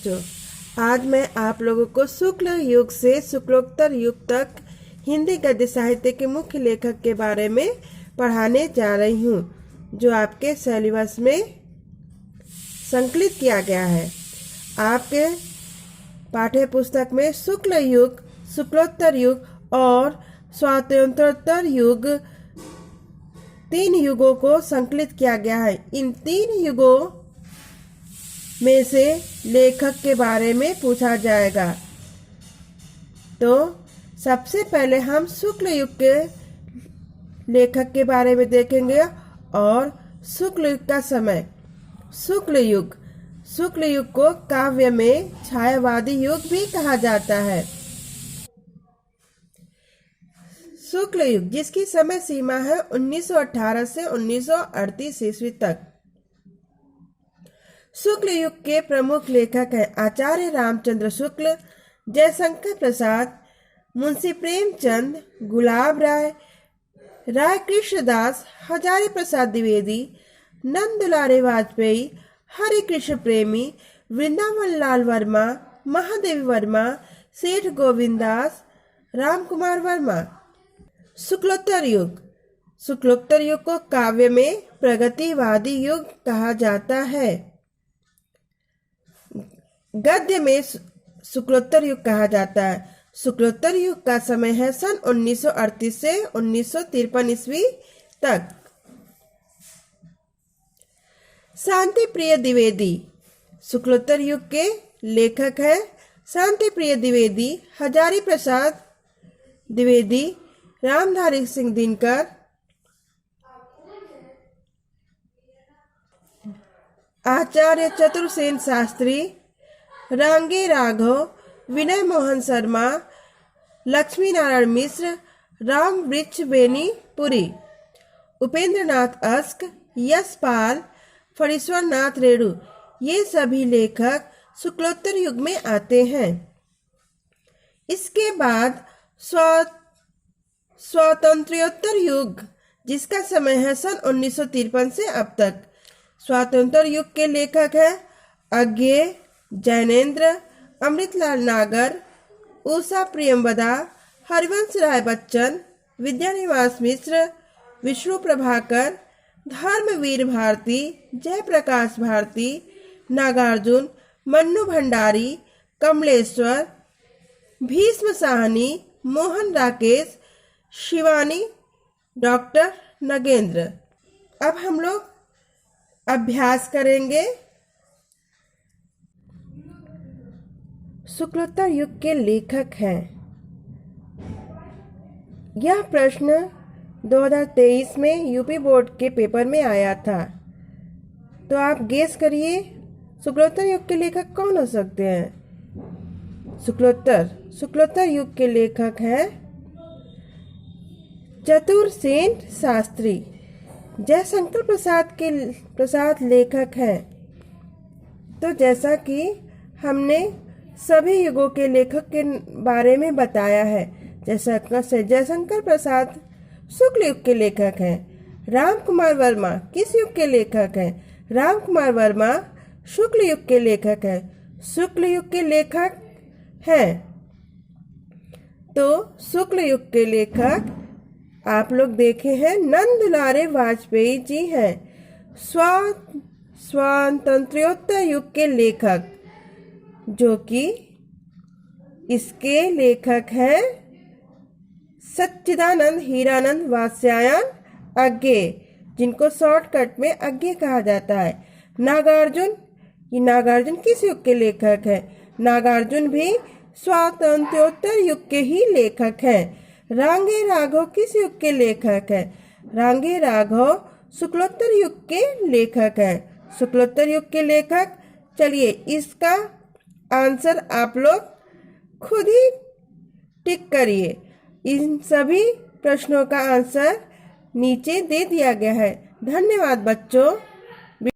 बच्चों, आज मैं आप लोगों को शुक्ल युग से शुक्लोत्तर युग तक हिंदी गद्य साहित्य के मुख्य लेखक के बारे में पढ़ाने जा रही हूँ, जो आपके सिलेबस में संकलित किया गया है। आपके पाठ्य पुस्तक में शुक्ल युग, शुक्लोत्तर युग और स्वातंत्रोत्तर युग, 3 युगों को संकलित किया गया है। इन 3 युगों में से लेखक के बारे में पूछा जाएगा। तो सबसे पहले हम शुक्ल युग के लेखक के बारे में देखेंगे और शुक्ल युग का समय। शुक्ल युग को काव्य में छायावादी युग भी कहा जाता है। शुक्ल युग, जिसकी समय सीमा है 1918 से 1938 ईस्वी तक। शुक्ल युग के प्रमुख लेखक हैं आचार्य रामचंद्र शुक्ल, जयशंकर प्रसाद, मुंशी प्रेमचंद, गुलाब राय, राय कृष्णदास, हजारी प्रसाद द्विवेदी, नंदलाल वाजपेयी, हरि कृष्ण प्रेमी, वृंदावन लाल वर्मा, महादेवी वर्मा, सेठ गोविंदास, राम कुमार वर्मा। शुक्लोत्तर युग को काव्य में प्रगतिवादी युग कहा जाता है। गद्य में शुक्लोत्तर युग कहा जाता है। शुक्लोत्तर युग का समय है सन 1938 से 1953 ईस्वी तक। शांति प्रिय द्विवेदी शुक्लोत्तर युग के लेखक हैं। शांति प्रिय द्विवेदी, हजारी प्रसाद द्विवेदी, रामधारी सिंह दिनकर, आचार्य चतुर्सेन शास्त्री, रांगे राघव, विनय मोहन शर्मा, लक्ष्मी नारायण मिश्र, राम वृक्ष बेनी पुरी, उपेंद्र नाथ अस्क, यशपाल, फणीश्वर नाथ रेणु, ये सभी लेखक शुक्लोत्तर युग में आते हैं। इसके बाद स्वातंत्र्योत्तर युग, जिसका समय है सन 1953 से अब तक। स्वातंत्र्य युग के लेखक हैं अज्ञेय, जैनेन्द्र, अमृतलाल नागर, उषा प्रियंवदा, हरिवंश राय बच्चन, विद्यानिवास मिश्र, विष्णु प्रभाकर, धर्मवीर भारती, जयप्रकाश भारती, नागार्जुन, मन्नू भंडारी, कमलेश्वर, भीष्म साहनी, मोहन राकेश, शिवानी, डॉक्टर नगेंद्र। अब हम लोग अभ्यास करेंगे। शुक्लोत्तर युग के लेखक हैं। यह प्रश्न 2023 में यूपी बोर्ड के पेपर में आया था। तो आप गेस करिए शुक्लोत्तर युग के लेखक कौन हो सकते हैं। शुक्लोत्तर युग के लेखक हैं चतुर्सेन शास्त्री। जयशंकर प्रसाद लेखक हैं। तो जैसा कि हमने सभी युगों के लेखक के बारे में बताया है, जयशंकर प्रसाद शुक्ल युग के लेखक हैं। राम कुमार वर्मा किस युग के लेखक हैं। राम कुमार वर्मा शुक्ल युग के लेखक हैं। शुक्ल युग के लेखक हैं। तो शुक्ल युग के लेखक आप लोग देखे हैं नंदलाल वाजपेयी जी हैं। स्वातंत्र्योत्तर युग के लेखक, जो कि इसके लेखक हैं सच्चिदानंद हीरानंद वात्स्यायन अज्ञेय, जिनको शॉर्टकट में अज्ञेय कहा जाता है। नागार्जुन किस युग के लेखक हैं। नागार्जुन भी स्वातंत्र्योत्तर युग के ही लेखक हैं। रांगे राघव किस युग के लेखक हैं। रांगे राघव शुक्लोत्तर युग के लेखक हैं। शुक्लोत्तर युग के लेखक। चलिए इसका आंसर आप लोग खुद ही टिक करिए। इन सभी प्रश्नों का आंसर नीचे दे दिया गया है। धन्यवाद बच्चों।